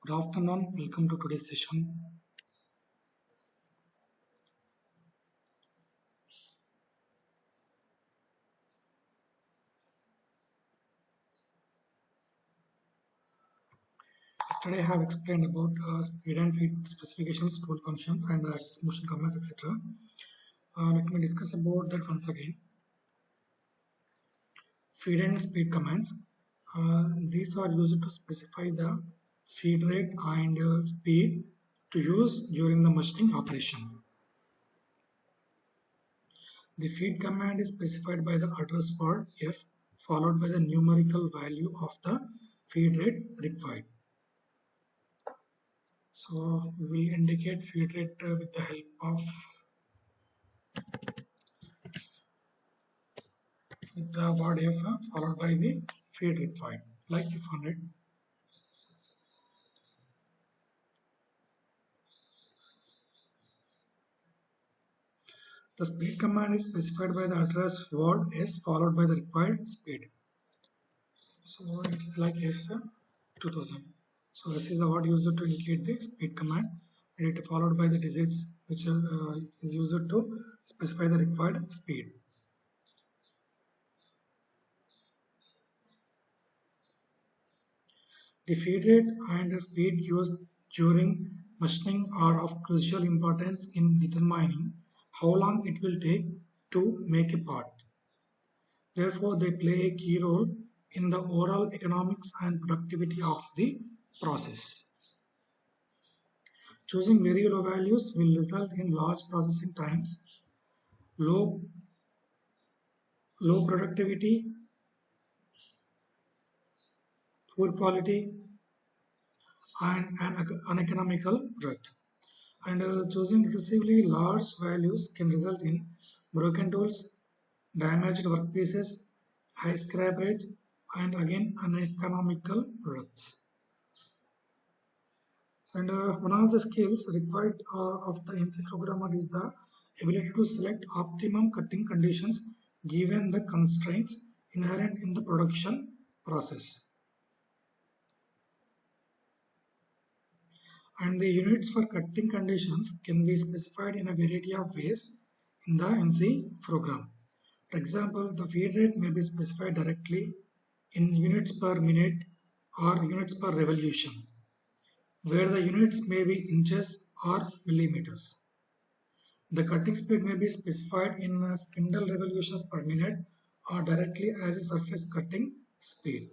Good afternoon. Welcome to today's session. Yesterday I have explained about speed and feed specifications, tool functions, and access motion commands, etc. Let me discuss about that once again. Feed and speed commands. These are used to specify the feed rate and speed to use during the machining operation. The feed command is specified by the address word F followed by the numerical value of the feed rate required. So we will indicate feed rate with the help of the word F followed by the feed required, like if 100. The speed command is specified by the address word S followed by the required speed. So it is like S 2000. So this is the word used to indicate the speed command, and it is followed by the digits which is used to specify the required speed. The feed rate and the speed used during machining are of crucial importance in determining how long it will take to make a part. Therefore, they play a key role in the overall economics and productivity of the process. Choosing very low values will result in large processing times, low, low productivity, poor quality, and an uneconomical product. And choosing excessively large values can result in broken tools, damaged workpieces, high scrap rate, and again uneconomical products. And one of the skills required of the NC programmer is the ability to select optimum cutting conditions given the constraints inherent in the production process. And the units for cutting conditions can be specified in a variety of ways in the NC program. For example, the feed rate may be specified directly in units per minute or units per revolution, where the units may be inches or millimeters. The cutting speed may be specified in spindle revolutions per minute or directly as a surface cutting speed.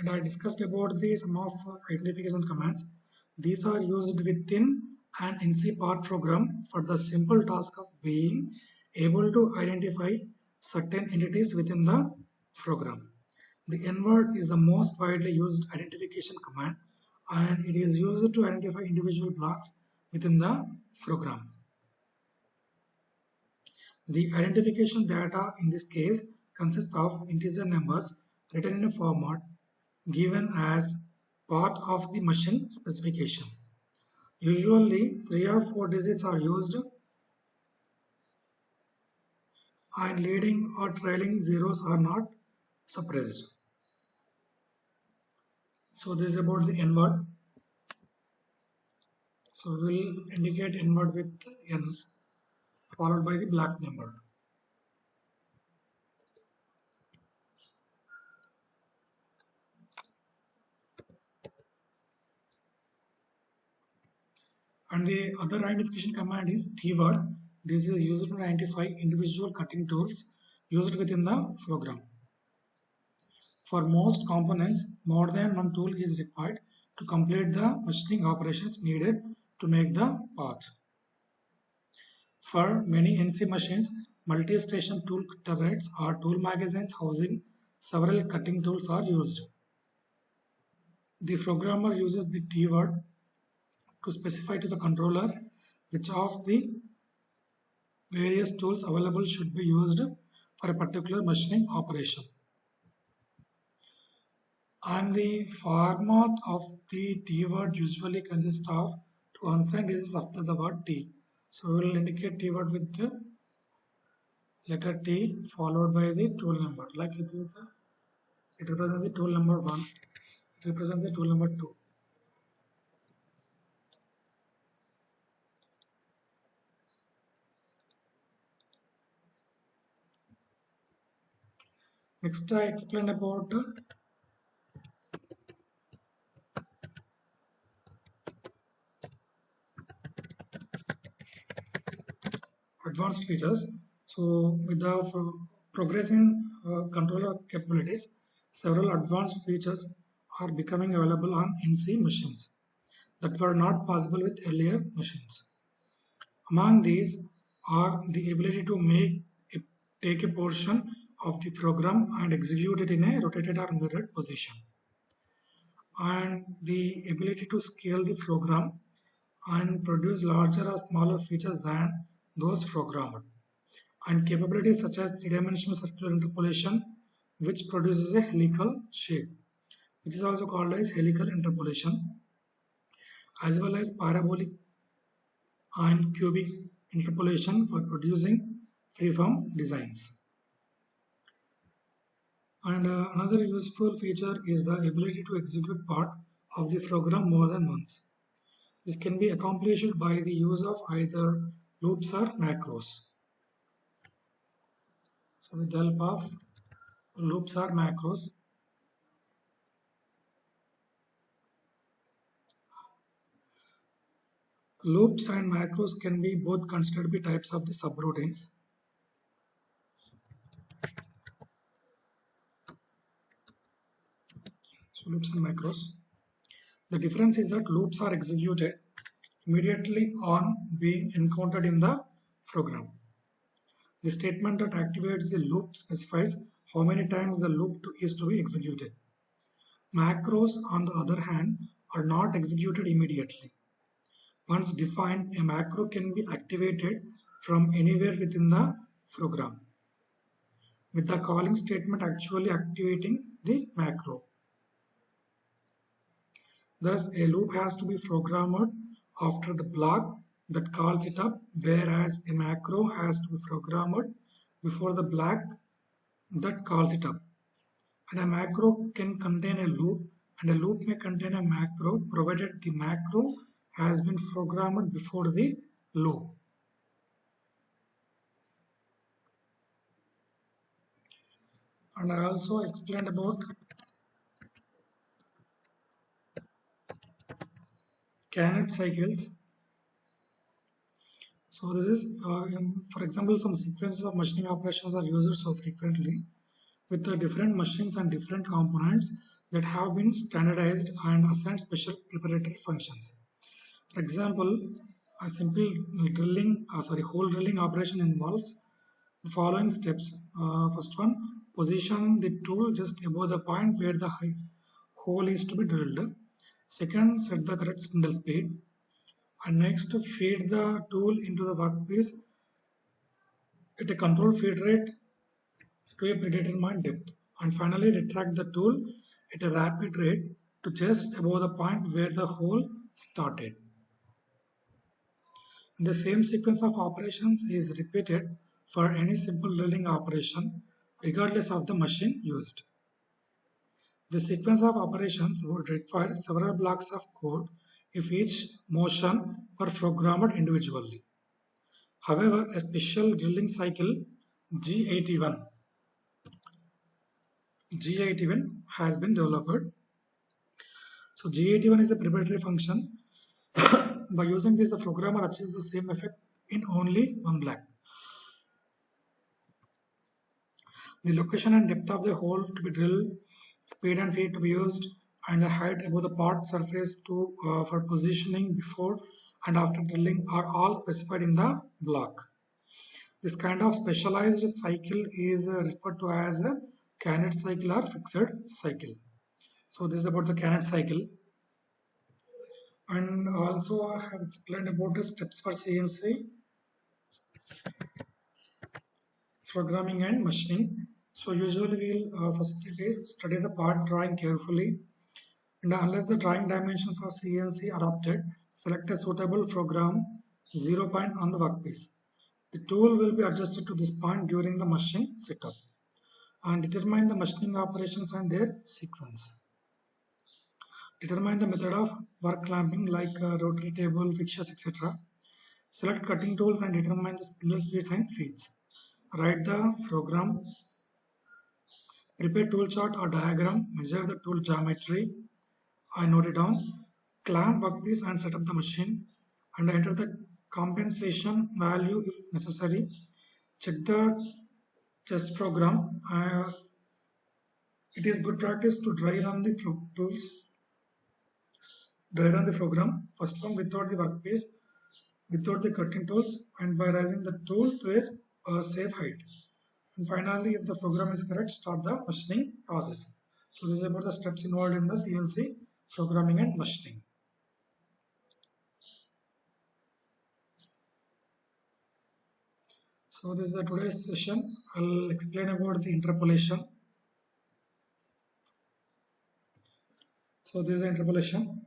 And I discussed about some of identification commands. These are used within an NC part program for the simple task of being able to identify certain entities within the program. The N-word is the most widely used identification command, and it is used to identify individual blocks within the program. The identification data in this case consists of integer numbers written in a format given as part of the machine specification. Usually 3 or 4 digits are used and leading or trailing zeros are not suppressed. So this is about the N word. So we will indicate N word with N followed by the black number. And the other identification command is T word. This is used to identify individual cutting tools used within the program. For most components, more than one tool is required to complete the machining operations needed to make the part. For many NC machines, multi-station tool turrets or tool magazines housing several cutting tools are used. The programmer uses the T word to specify to the controller which of the various tools available should be used for a particular machining operation. And the format of the T word usually consists of two unsigned digits after the word T. So we will indicate T word with the letter T followed by the tool number. Like it represents the tool number 1, it represents the tool number 2. Next I explained about advanced features. So with the progress in controller capabilities, several advanced features are becoming available on NC machines that were not possible with earlier machines. Among these are the ability to take a portion of the program and execute it in a rotated or mirrored position, and the ability to scale the program and produce larger or smaller features than those programmed, and capabilities such as three-dimensional circular interpolation, which produces a helical shape, which is also called as helical interpolation, as well as parabolic and cubic interpolation for producing freeform designs. And another useful feature is the ability to execute part of the program more than once. This can be accomplished by the use of either loops or macros. So with the help of loops or macros, loops and macros can be both considered to be types of the subroutines. So loops and macros. The difference is that loops are executed immediately on being encountered in the program. The statement that activates the loop specifies how many times the loop is to be executed. Macros, on the other hand, are not executed immediately. Once defined, a macro can be activated from anywhere within the program, with the calling statement actually activating the macro. Thus, a loop has to be programmed after the block that calls it up, whereas a macro has to be programmed before the block that calls it up. And a macro can contain a loop, and a loop may contain a macro provided the macro has been programmed before the loop. And I also explained about Cannet cycles. So this is, for example, some sequences of machining operations are used so frequently with the different machines and different components that have been standardized and assigned special preparatory functions. For example, a simple hole drilling operation involves the following steps. First one, position the tool just above the point where the hole is to be drilled. Second, set the correct spindle speed. And next, feed the tool into the workpiece at a controlled feed rate to a predetermined depth. And finally, retract the tool at a rapid rate to just above the point where the hole started. The same sequence of operations is repeated for any simple drilling operation, regardless of the machine used. The sequence of operations would require several blocks of code if each motion were programmed individually. However, a special drilling cycle G81 has been developed. So G81 is a preparatory function. By using this, the programmer achieves the same effect in only one block. The location and depth of the hole to be drilled, speed and feed to be used, and the height above the part surface for positioning before and after drilling are all specified in the block. This kind of specialized cycle is referred to as a Cannet cycle or fixed cycle. So this is about the Cannet cycle. And also I have explained about the steps for CNC programming and machining. So usually we'll first study the part drawing carefully, and unless the drawing dimensions of CNC are adopted, select a suitable program 0 point on the workpiece. The tool will be adjusted to this point during the machining setup and determine the machining operations and their sequence. Determine the method of work clamping like rotary table, fixtures, etc. Select cutting tools and determine the spindle speeds and feeds. Write the program. Prepare tool chart or diagram. Measure the tool geometry. I note it down. Clamp workpiece and set up the machine. And enter the compensation value if necessary. Check the test program. It is good practice to dry run the tools. Dry run the program. First one without the workpiece, without the cutting tools, and by raising the tool to a safe height. And finally, if the program is correct, start the machining process. So this is about the steps involved in the CNC programming and machining. So this is the today's session. I'll explain about the interpolation. So this is interpolation.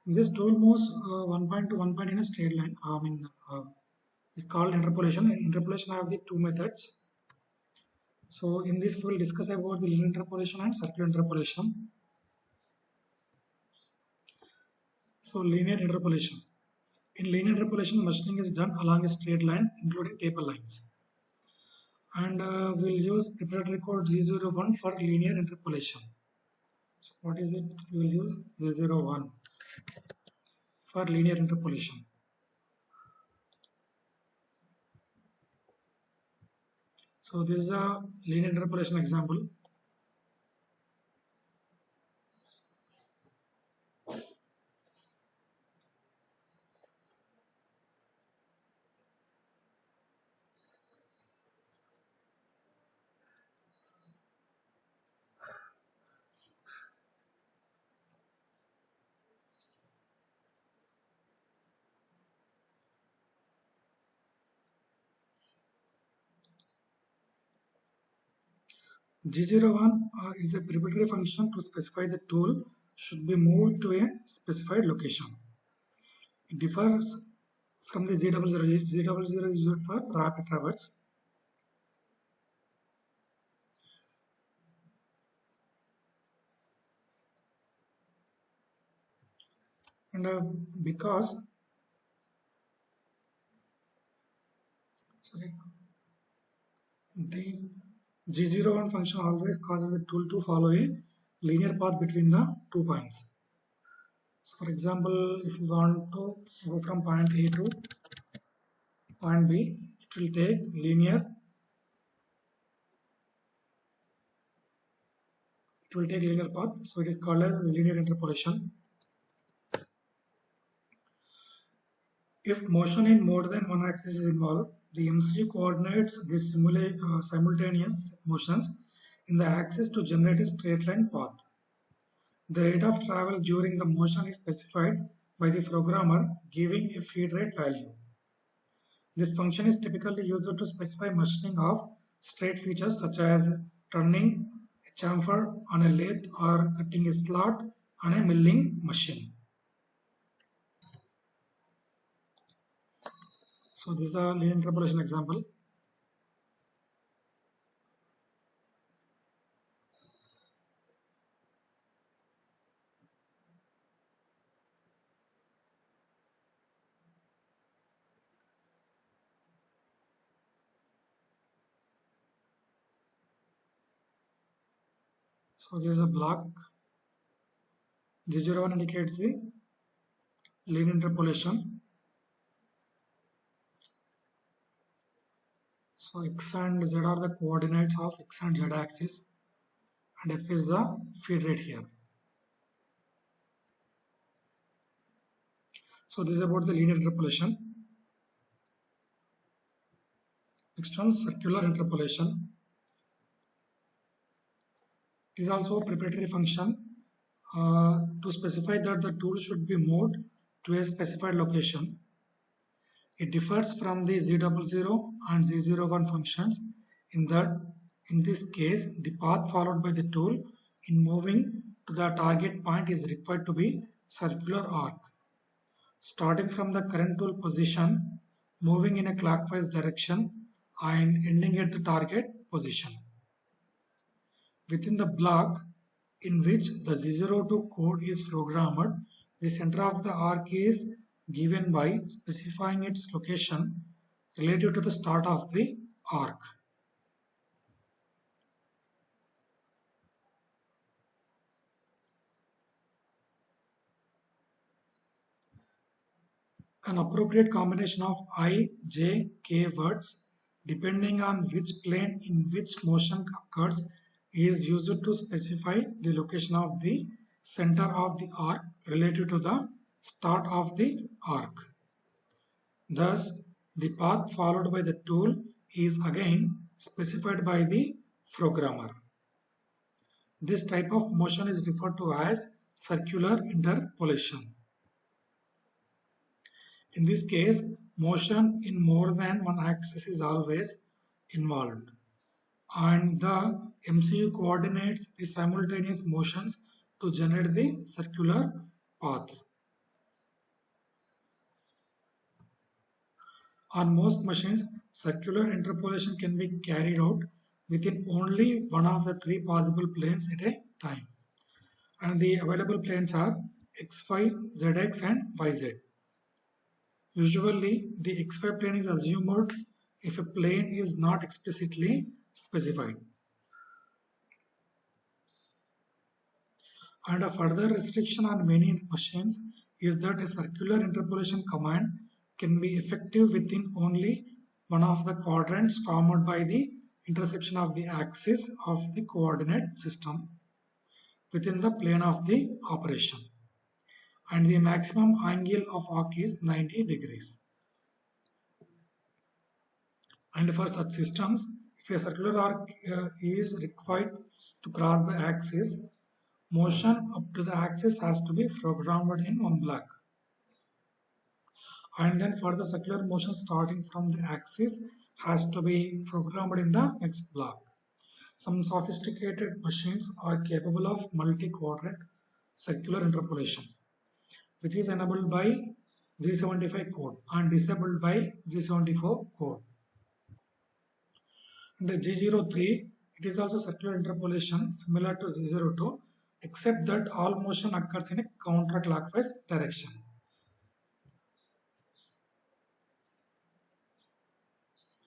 This tool moves one point to one point in a straight line. It's called interpolation. Interpolation have the two methods. So in this we will discuss about the linear interpolation and circular interpolation. So linear interpolation. In linear interpolation, machining is done along a straight line, including taper lines. And we'll use preparatory code Z01 for linear interpolation. So what is it? We will use Z01 for linear interpolation. So this is a linear interpolation example. G01 is a preparatory function to specify the tool should be moved to a specified location. It differs from the Z00. Z00 is used for rapid traverse. And because the G01 function always causes the tool to follow a linear path between the 2 points. So for example, if you want to go from point A to point B, it will take linear path. So it is called as linear interpolation. If motion in more than one axis is involved, the MCU coordinates these simultaneous motions in the axis to generate a straight line path. The rate of travel during the motion is specified by the programmer giving a feed rate value. This function is typically used to specify machining of straight features such as turning a chamfer on a lathe or cutting a slot on a milling machine. So this is a linear interpolation example. So this is a block. G01 indicates the linear interpolation. So X and Z are the coordinates of X and Z axis, and F is the feed rate here. So this is about the linear interpolation. Next one, circular interpolation. It is also a preparatory function to specify that the tool should be moved to a specified location. It differs from the Z00 and Z01 functions in that in this case the path followed by the tool in moving to the target point is required to be circular arc. Starting from the current tool position, moving in a clockwise direction and ending at the target position. Within the block in which the Z02 code is programmed, the center of the arc is given by specifying its location relative to the start of the arc. An appropriate combination of I, J, K words depending on which plane in which motion occurs is used to specify the location of the center of the arc relative to the start of the arc. Thus, the path followed by the tool is again specified by the programmer. This type of motion is referred to as circular interpolation. In this case, motion in more than one axis is always involved, and the MCU coordinates the simultaneous motions to generate the circular path. On most machines, circular interpolation can be carried out within only one of the three possible planes at a time, and the available planes are XY, ZX, and YZ. Usually, the XY plane is assumed if a plane is not explicitly specified. And a further restriction on many machines is that a circular interpolation command can be effective within only one of the quadrants formed by the intersection of the axis of the coordinate system within the plane of the operation. And the maximum angle of arc is 90 degrees. And for such systems, if a circular arc is required to cross the axis, motion up to the axis has to be programmed in one block. And then for the circular motion starting from the axis has to be programmed in the next block. Some sophisticated machines are capable of multi-quadrant circular interpolation, which is enabled by Z75 code and disabled by Z74 code. In the G03, it is also circular interpolation similar to Z02, except that all motion occurs in a counterclockwise direction.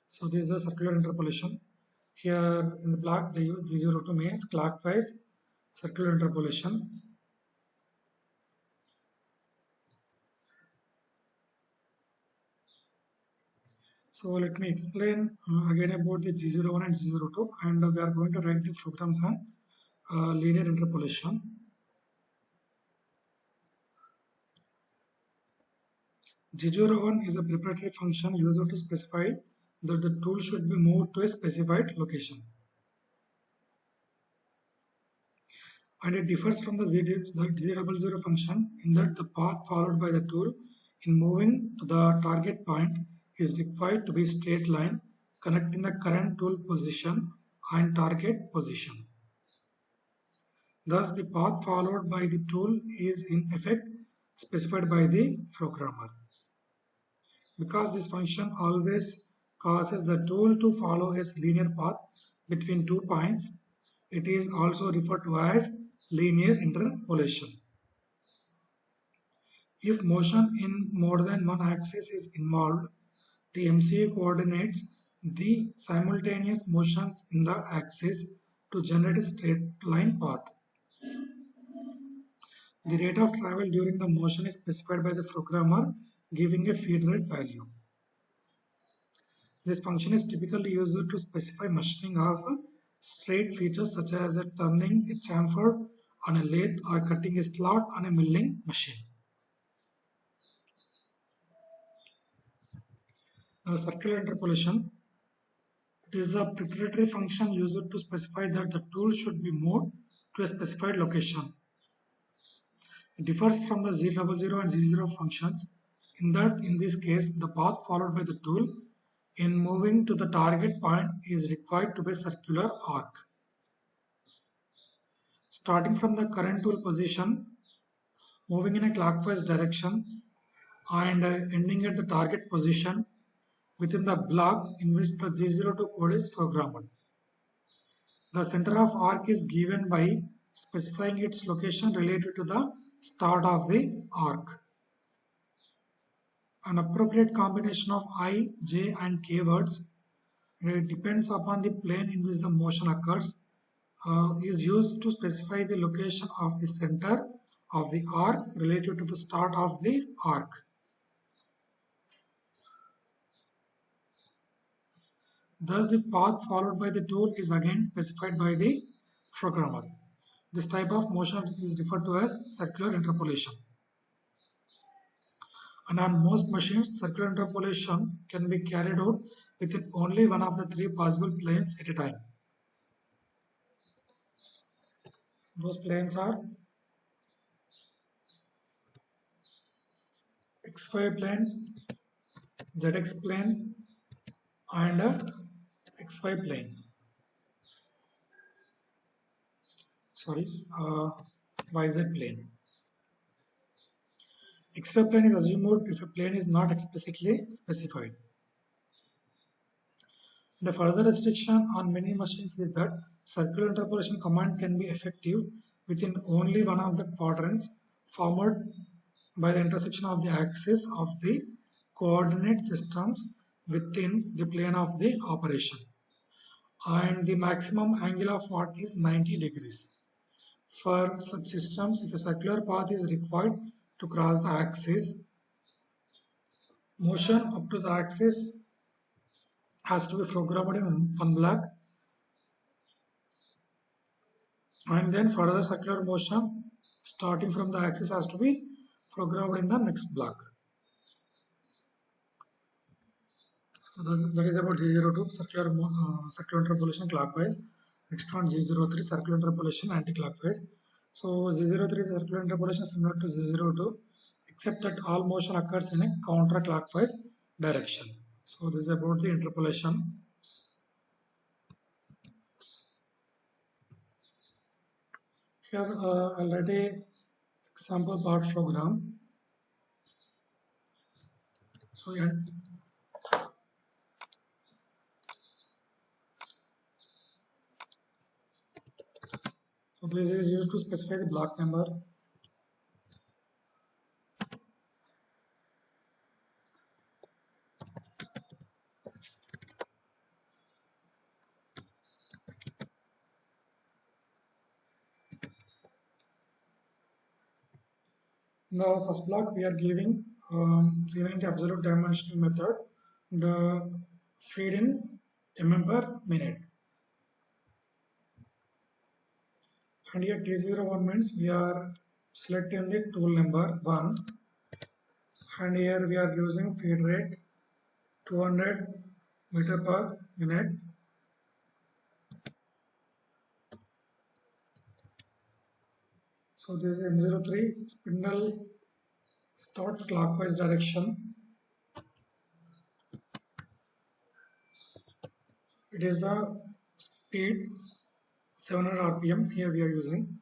So this is the circular interpolation. Here in the block they use Z02 means clockwise circular interpolation. So let me explain again about the G01 and G02, and we are going to write the programs on linear interpolation. G01 is a preparatory function used to specify that the tool should be moved to a specified location. And it differs from the Z00 function in that the path followed by the tool in moving to the target point is required to be straight line connecting the current tool position and target position. Thus, the path followed by the tool is in effect specified by the programmer. Because this function always causes the tool to follow a linear path between 2 points, it is also referred to as linear interpolation. If motion in more than one axis is involved, the MCU coordinates the simultaneous motions in the axis to generate a straight line path. The rate of travel during the motion is specified by the programmer giving a feed rate value. This function is typically used to specify machining of straight features such as turning a chamfer on a lathe or cutting a slot on a milling machine. Now, circular interpolation. It is a preparatory function used to specify that the tool should be moved to a specified location. It differs from the Z00 and Z0 functions in that in this case the path followed by the tool in moving to the target point is required to be a circular arc. starting from the current tool position, moving in a clockwise direction, and ending at the target position within the block in which the G02 code is programmed. The center of arc is given by specifying its location related to the start of the arc. An appropriate combination of I, J and K words depends upon the plane in which the motion occurs, is used to specify the location of the center of the arc related to the start of the arc. Thus, the path followed by the tool is again specified by the programmer. This type of motion is referred to as circular interpolation. And on most machines, circular interpolation can be carried out within only one of the three possible planes at a time. Those planes are XY plane, ZX plane, and XY plane. Sorry, YZ plane. XY plane is assumed if a plane is not explicitly specified. The further restriction on many machines is that circular interpolation command can be effective within only one of the quadrants formed by the intersection of the axis of the coordinate systems within the plane of the operation. And the maximum angle of arc is 90 degrees. For such systems, if a circular path is required to cross the axis, motion up to the axis has to be programmed in one block, and then further circular motion starting from the axis has to be programmed in the next block. So that is about G02 circular interpolation clockwise. Next one G03 circular interpolation anti-clockwise. So G03 is circular interpolation similar to G02 except that all motion occurs in a counterclockwise direction. So this is about the interpolation. Here I'll write a example part program. So this is used to specify the block number. In the first block, we are giving C90 absolute dimensional method, the feed in mm per minute. And here T01 means we are selecting the tool number 1, and here we are using feed rate 200 meter per minute. So this is M03 spindle start clockwise direction. It is the speed 700 rpm here we are using.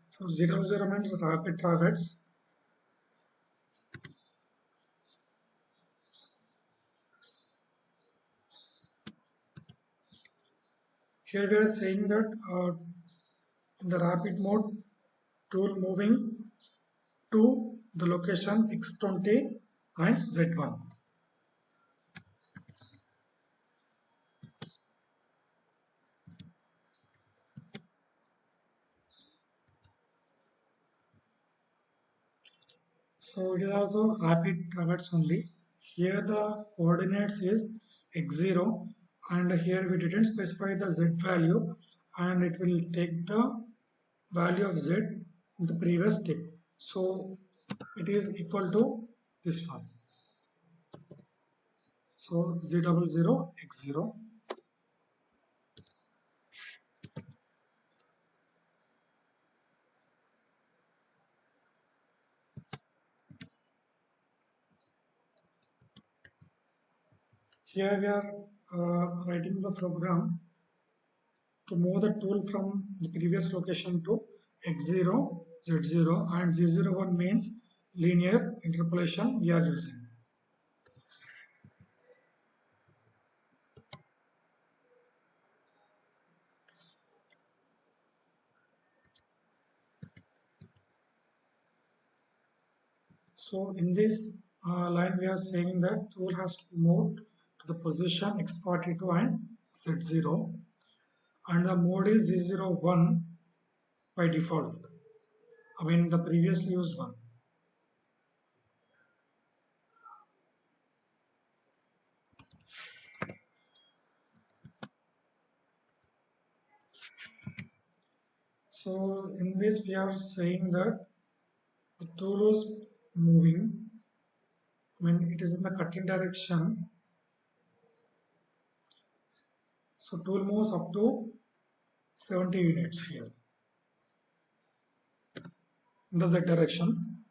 So 00 means rapid traverse. Here we are saying that in the rapid mode, tool moving to the location X20 and Z1. So it is also rapid traverse only. Here the coordinates is X0 and here we didn't specify the Z value and it will take the value of Z in the previous step. So it is equal to this one. So Z00 X0. Here we are writing the program to move the tool from the previous location to x0, z0, and z01 means linear interpolation we are using. So in this line we are saying that tool has to move to the position x42 and z0, and the mode is z01 by default. I mean the previously used one. So in this we are saying that the tool is moving when it is in the cutting direction. So tool moves up to 70 units here in the z direction.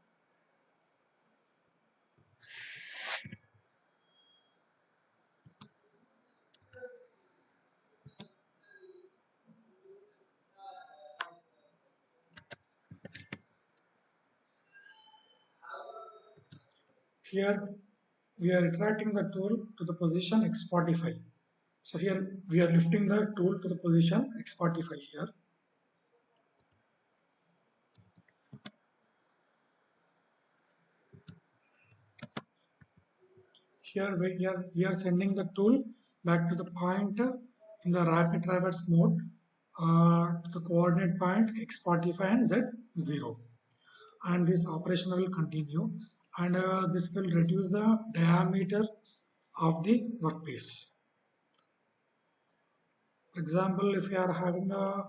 Here we are retracting the tool to the position x45. So here we are lifting the tool to the position x45 here. Here we are sending the tool back to the point in the rapid traverse mode to the coordinate point x45 and z0. And this operation will continue, and this will reduce the diameter of the workpiece. For example, if you are having the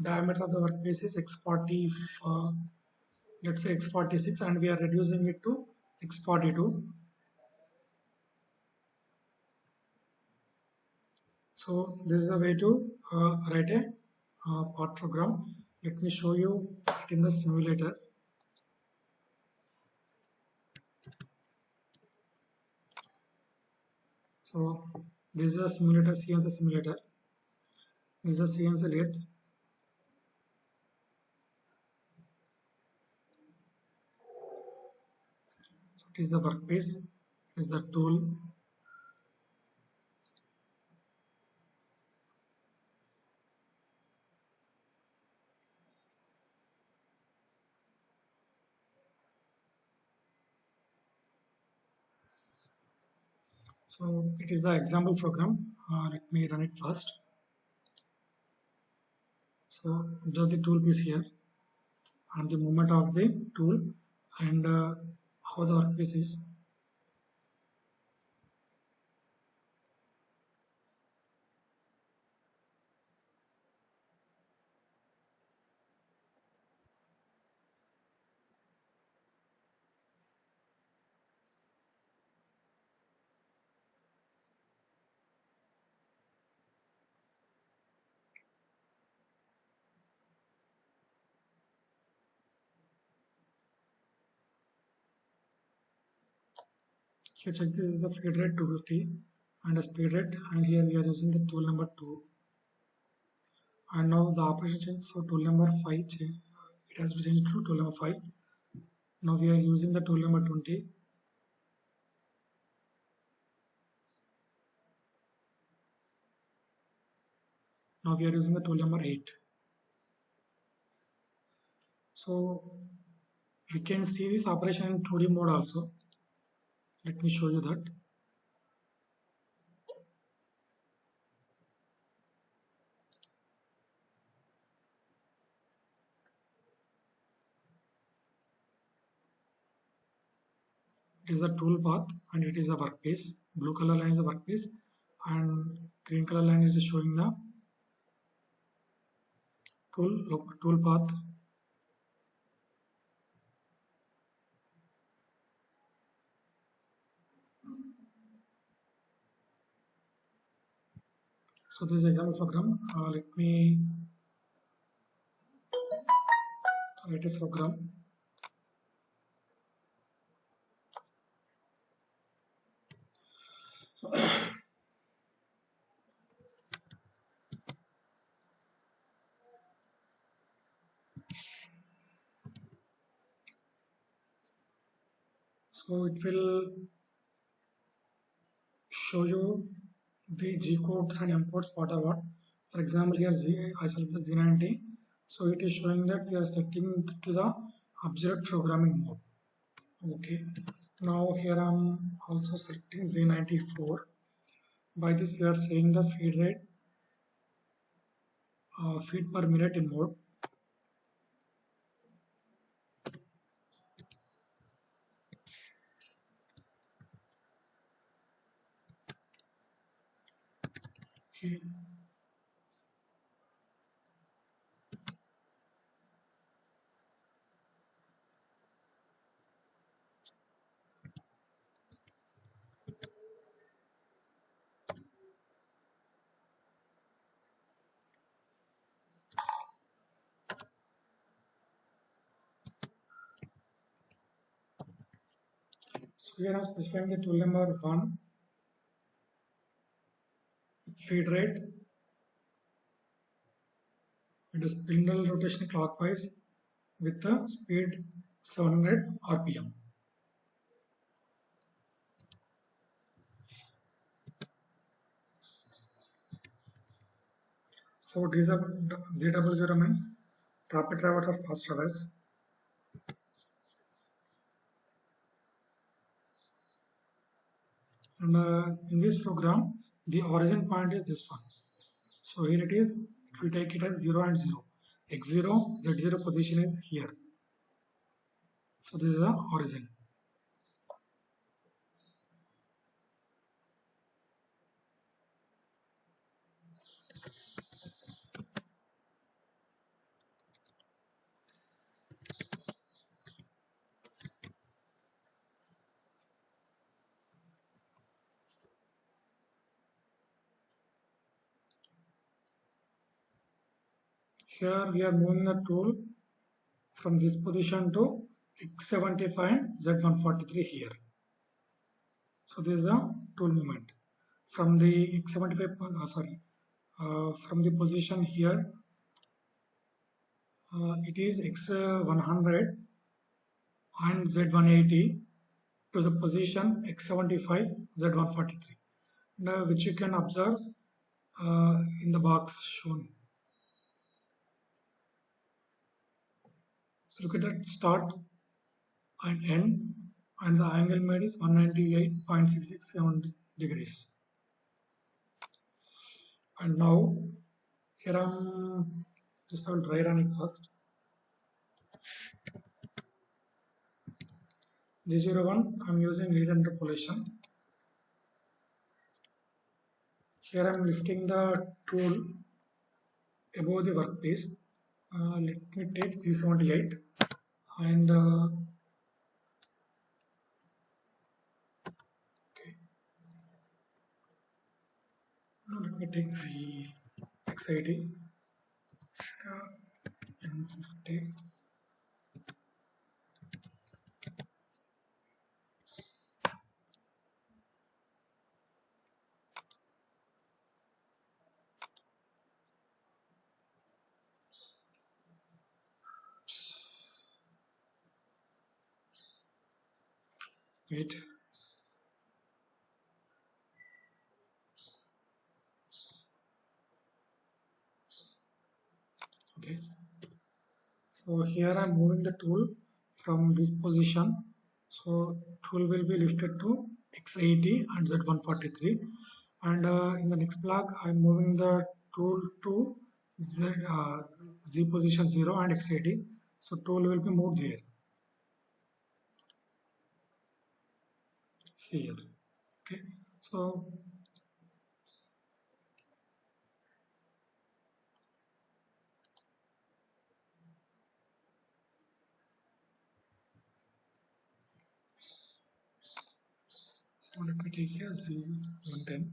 diameter of the workpiece is x40, let's say x46, and we are reducing it to x42. So this is a way to write a part program. Let me show you it in the simulator. So this is a simulator, CNC simulator. This is a CNC lathe. So it is the workpiece, it is the tool. So it is the example program. Let me run it first. So just the tool piece here and the movement of the tool and how the workpiece is. Here check, this is the feed rate 250 and a speed rate, and here we are using the tool number 2. And now the operation changes, so tool number 5 it has to change to tool number 5. Now we are using the tool number 20. Now we are using the tool number 8. So we can see this operation in 2D mode also. Let me show you that. It is the tool path and it is a workpiece. Blue color line is the workpiece and green color line is showing the tool path. So this is example program. Let me write a program. So it will show you the G codes and M codes whatever. For example, here I select the Z90. So it is showing that we are setting to the observed programming mode. Okay. Now here I'm also selecting Z94. By this we are saying the feed rate, feed per minute in mode. Okay. So here I'm specifying the tool number 1 with feed rate and a spindle rotation clockwise with the speed 700 RPM. So Z00 means rapid traverse or fast traverse. And in this program, the origin point is this one. So here it is, it will take it as 0 and 0. X0, Z0 position is here. So this is the origin. Here we are moving the tool from this position to X75 Z143 here. So this is the tool movement from the X75 from the position here it is X100 and Z180 to the position X75 Z143 now which you can observe in the box shown. Look at that start and end and the angle made is 198.667 degrees. And now here I'm just I'll dry run it first. G01 I'm using lead interpolation. Here I'm lifting the tool above the workpiece. Let me take G78 and okay. Now let me take the X80 and 50. Wait. Okay. So here I'm moving the tool from this position. So tool will be lifted to X80 and Z143. And in the next block, I'm moving the tool to Z position 0 and X80. So tool will be moved here. See here. Okay. So let me take here Z110.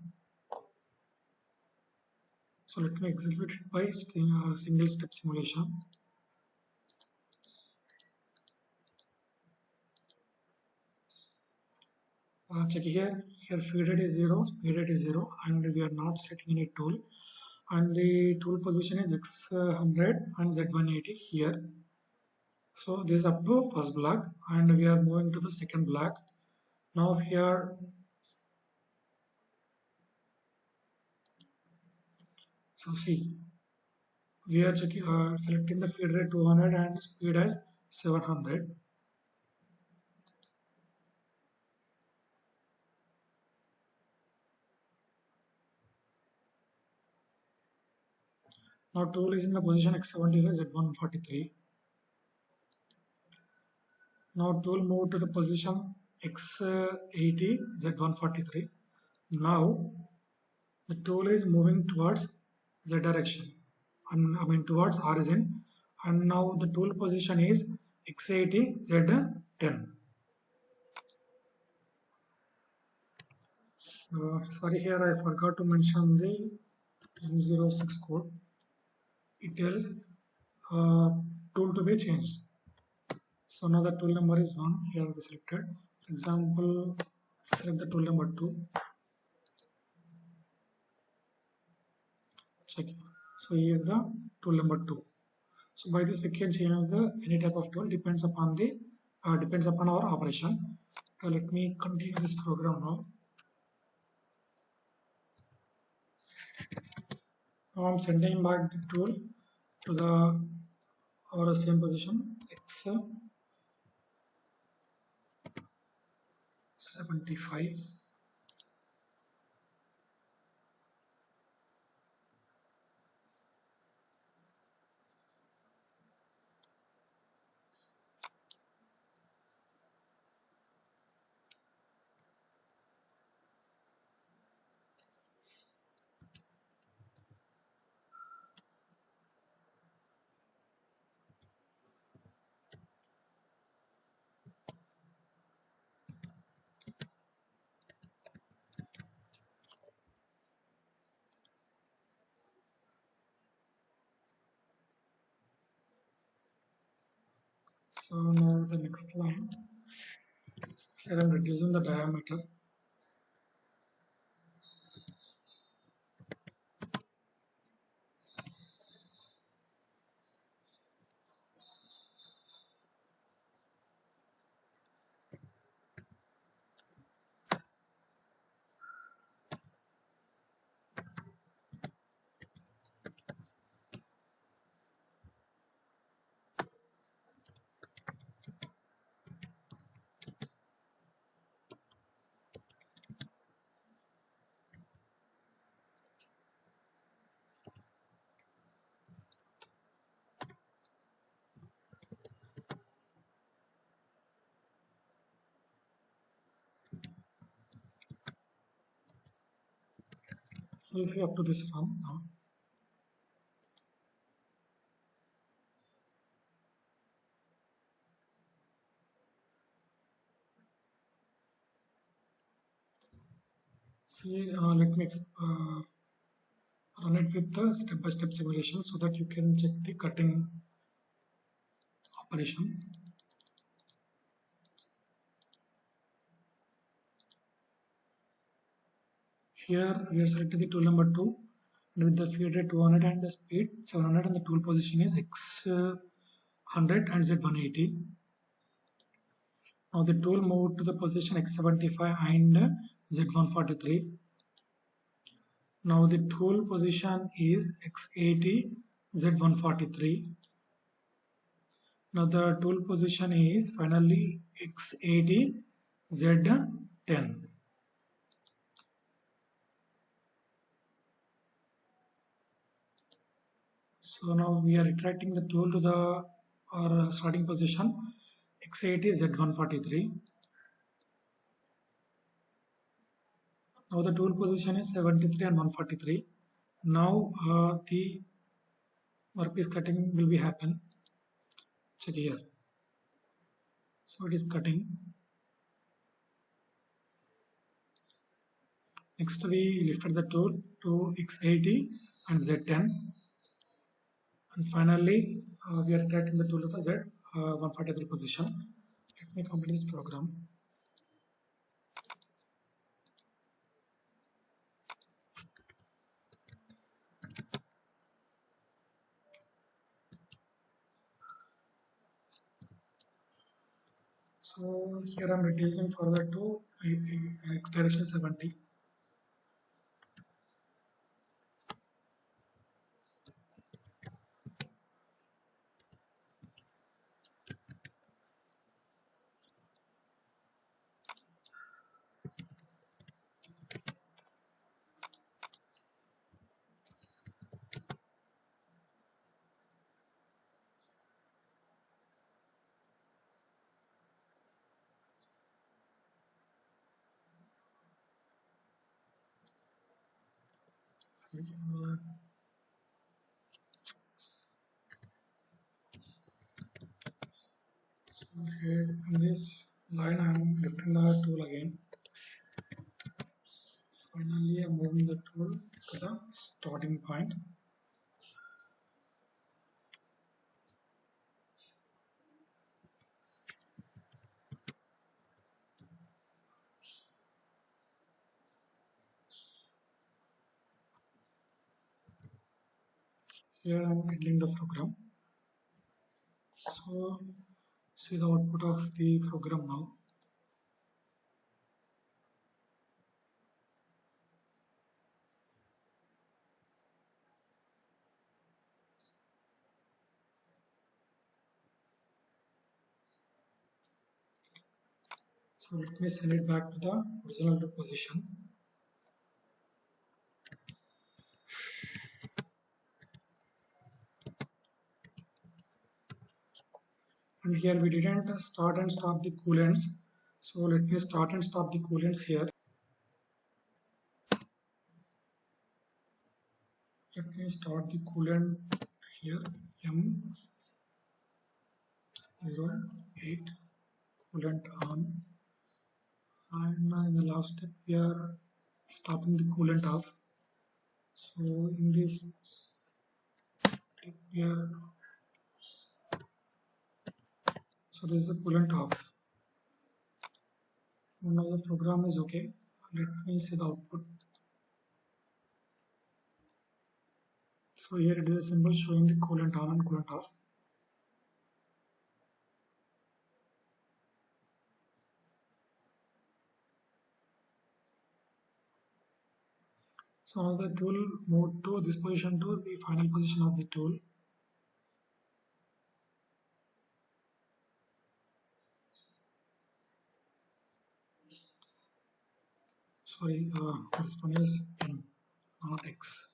So let me execute it by single step simulation. Check here feed rate is 0, speed rate is 0 and we are not selecting any tool and the tool position is X100 and Z180 here. So this is up to first block and we are moving to the second block. Now here, so see, we are checking, selecting the feed rate 200 and speed as 700. Now tool is in the position X75 Z143. Now tool move to the position X80 Z143. Now the tool is moving towards Z direction, and I mean towards origin, and now the tool position is X80 Z10. Sorry, here I forgot to mention the M06 code. It tells tool to be changed. So now the tool number is 1. Here we selected. For example, select the tool number 2. Check. So here is the tool number 2. So by this we can change the any type of tool, depends upon our operation. Let me continue this program now. Now I'm sending back the tool to the our same position X75. So now the next line, here I'm reducing the diameter. So we'll see up to this form now. See, let me run it with the step-by-step simulation so that you can check the cutting operation. Here we are selecting the tool number 2 with the feed rate 200 and the speed 700, and the tool position is X100 and Z180. Now the tool moved to the position X75 and Z143. Now the tool position is X80 Z143. Now the tool position is finally X80 Z10. So now we are retracting the tool to the our starting position X80 Z143. Now the tool position is 73 and 143. Now the workpiece cutting will be happen. Check here. So it is cutting. Next we lifted the tool to X80 and Z10, and finally we are retracting the tool to the Z143 position. Let me complete this program. So here I'm reducing further to x direction 70. So, so here in this line I'm lifting the tool again. Finally I'm moving the tool to the starting point. Here I'm ending the program. So see the output of the program now. So let me send it back to the original position. And here we didn't start and stop the coolants. So let me start and stop the coolants here. Let me start the coolant here, M08 coolant on, and in the last step we are stopping the coolant off. So in this step we are, so this is the coolant off. Now the program is okay. Let me see the output. So here it is a symbol showing the coolant on and coolant off. So now the tool moved to this position to the final position of the tool. Sorry, this one is N, not X.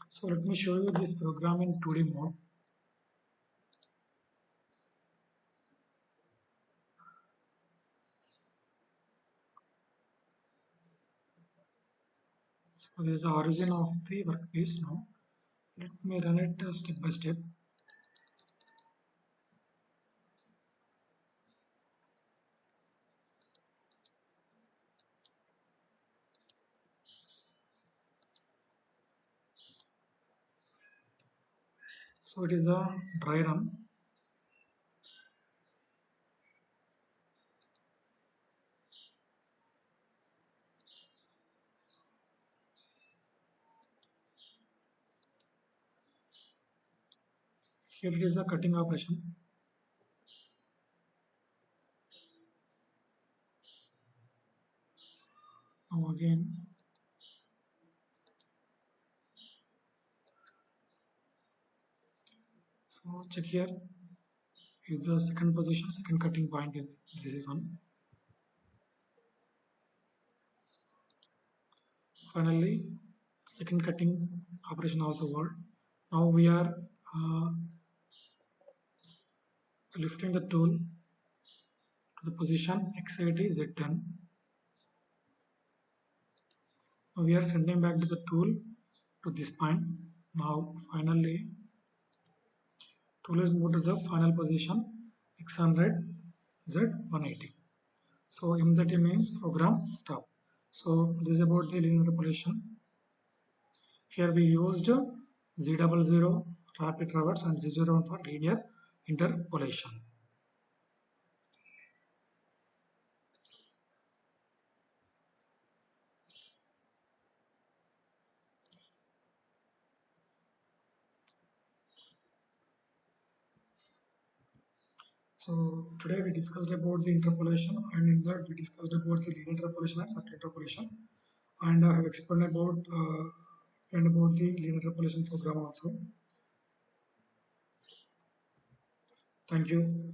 So let me show you this program in 2D mode. So this is the origin of the workpiece now. Let me run it step by step. So it is a dry run. Here it is a cutting operation. Now again, so check here is the second position, second cutting point. This is one. Finally, second cutting operation also worked. Now we are lifting the tool to the position X80 Z10. Now we are sending back to the tool to this point. Now finally tool is moved to the final position X100 Z180. So M30 means program stop. So this is about the linear interpolation. Here we used Z00 rapid traverse, and Z01 for linear interpolation. So today we discussed about the interpolation, and in that we discussed about the linear interpolation and circular interpolation, and I have explained about the linear interpolation program also. Thank you.